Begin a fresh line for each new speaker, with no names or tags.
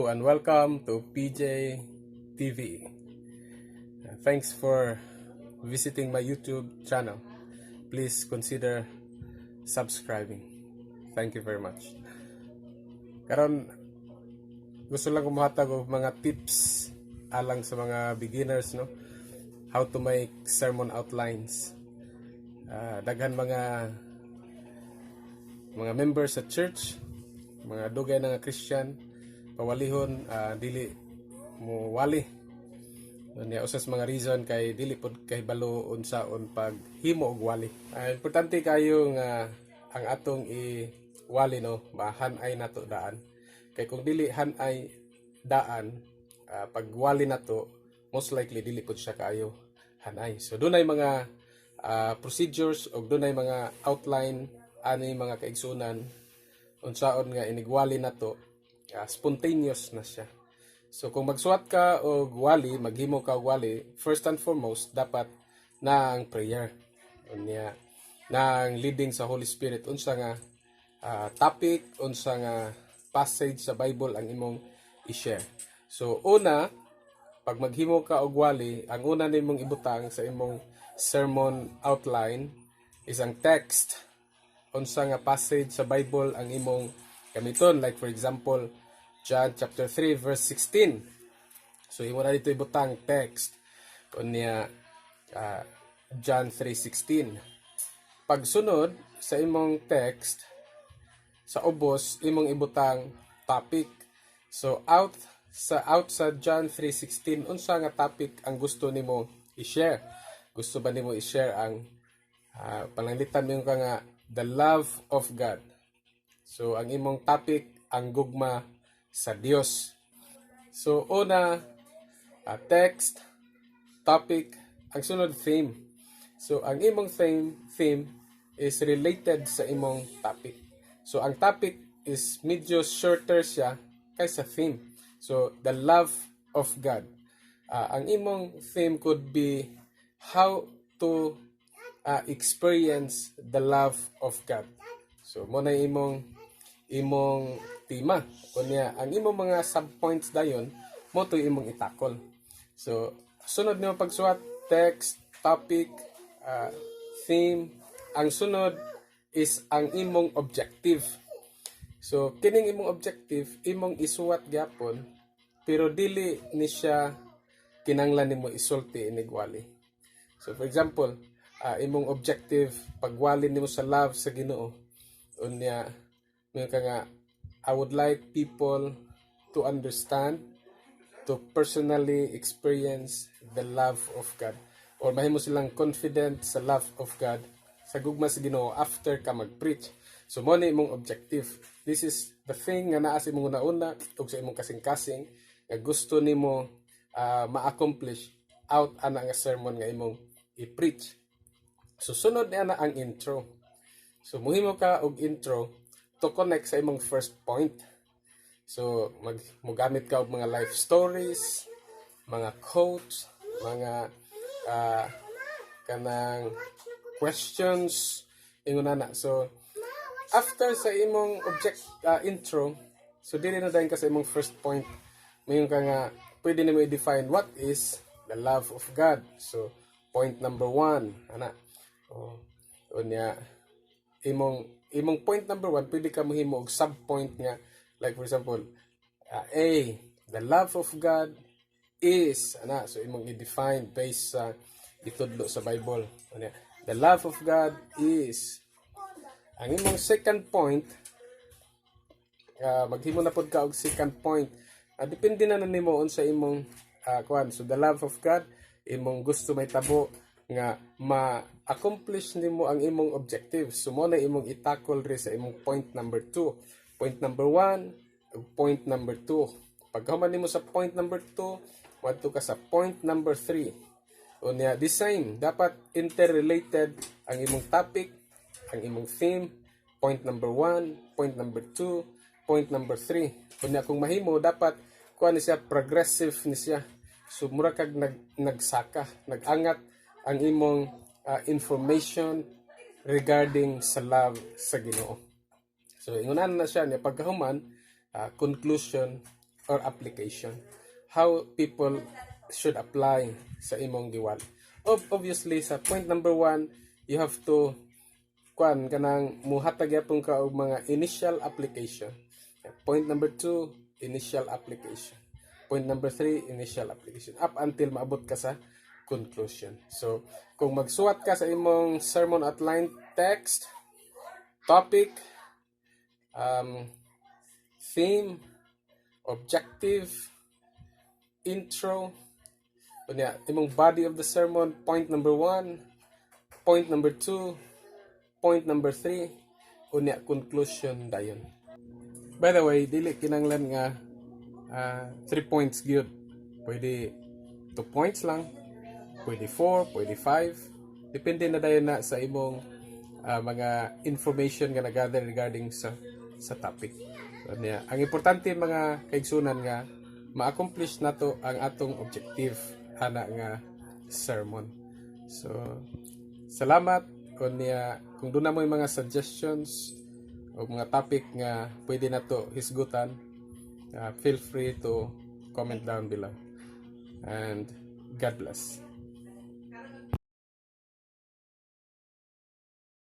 Hello and welcome to PJ TV. Thanks for visiting my YouTube channel. Please consider subscribing. Thank you very much. Karon gusto lang kumahatag og mga tips alang sa mga beginners, no? How to make sermon outlines. Daghan mga members sa church, mga dugay na nga Christian, pawalihon dili mo wali. Unya usas mga reason kay dili pod kay balo unsaon pag himo og wali. Importante kayo nga ang atong wali, no, mahanay nato daan. Kay kung dili hanay daan, pag wali nato, most likely dili pod siya kayo hanay. So dunay mga procedures o dunay mga outline ani mga kaigsunan unsaon nga inigwali nato. Spontaneous na siya. So kung magsuwat ka og wali, maghimo ka og wali, first and foremost dapat na ang prayer. Unya na ang leading sa Holy Spirit unsa nga topic, unsa nga passage sa Bible ang imong i-share. So una, pag maghimo ka og wali, ang una nimong ibutang sa imong sermon outline is ang text, unsa nga passage sa Bible ang imong gamiton. Like for example, John chapter 3 verse 16. So imo na dito ibutang text unya John 3:16. Pagsunod sa imong text sa ubos, imong ibutang topic. So out sa John 3:16, unsa nga topic ang gusto nimo i-share? Gusto ba nimo i-share ang pananglitan mo ka nga the love of God? So ang imong topic ang gugma sa Dios. So una, text, topic, ang sunod theme. So ang imong theme is related sa imong topic. So ang topic is medyo shorter siya kaysa theme. So the love of God. Ang imong theme could be how to experience the love of God. So mo na imong tema. Kunya ang imong mga subpoints dayon mo to imong itakol. So sunod nimo pagsuwat text, topic, theme, ang sunod is ang imong objective. So kining imong objective imong isuwat gyapon pero dili ni siya kinanglan nimo isulti inigwali. So for example, imong objective pagwali nimo sa love sa Ginoo, unya may ka nga I would like people to understand, to personally experience the love of God, or mahimo silang confident sa love of God sa gugma sa Ginoo after ka mag-preach. So mo na imong objective. This is the thing nga naa sa imong una-una ug sa imong kasing-kasing nga gusto nimo ma-accomplish out ana nga sermon nga imong i-preach. So sunod na ang intro. So muhimo ka og intro to connect sa imong first point. So mogamit ka og mga life stories, mga quotes, mga kanang questions inguna na. So after sa imong intro, so dili na dayon ka sa imong first point. Mayon ka nga pwede nimo i-define what is the love of God. So point number 1 ana. Unya imong point number 1, pwede ka mohimo og subpoint nga, like for example, A, the love of God is ana. So imong i-define based sa itudlo sa Bible. The love of God is. Ang imong second point, maghimo na pod ka og second point. Depende na nimo unsa imong kuan. So the love of God, imong gusto may tabo nga ma-accomplish nimo ang imong objective. So mo na imong itakol ri sa imong point number 2. Point number 1 ug point number 2. Paghuman nimo sa point number 2, wadto ka sa point number 3. Unya the same, dapat interrelated ang imong topic, ang imong theme, point number 1, point number 2, point number 3. Unya kung mahimo dapat kuan ni siya progressive ni siya. So mura kag nagsaka, nagangat ang imong information regarding sa love sa Ginoo. So ingunan na siya ni pagkahuman, conclusion or application. How people should apply sa imong giwali. Obviously, sa point number 1, you have to kanang muhatag yapon ka og mga initial application. Point number 2, initial application. Point number 3, initial application. Up until maabot ka sa conclusion. So, kung magsuwat ka sa imong sermon outline text, topic, theme, objective, intro, kunya imong body of the sermon, point number 1, point number 2, point number 3, kunya conclusion dayon. By the way, dili kinanglan nga 3 points gyud. Pwede 2 points lang, pwede 4, pwede 5. Depende na dayon na sa imong mga information nga na-gather regarding sa topic. So, ang importante mga kaigsunan nga ma-accomplish nato ang atong objective ana nga sermon. So, salamat kung doon na mo yung mga suggestions o mga topic nga pwede na to hisgutan, feel free to comment down below. And God bless.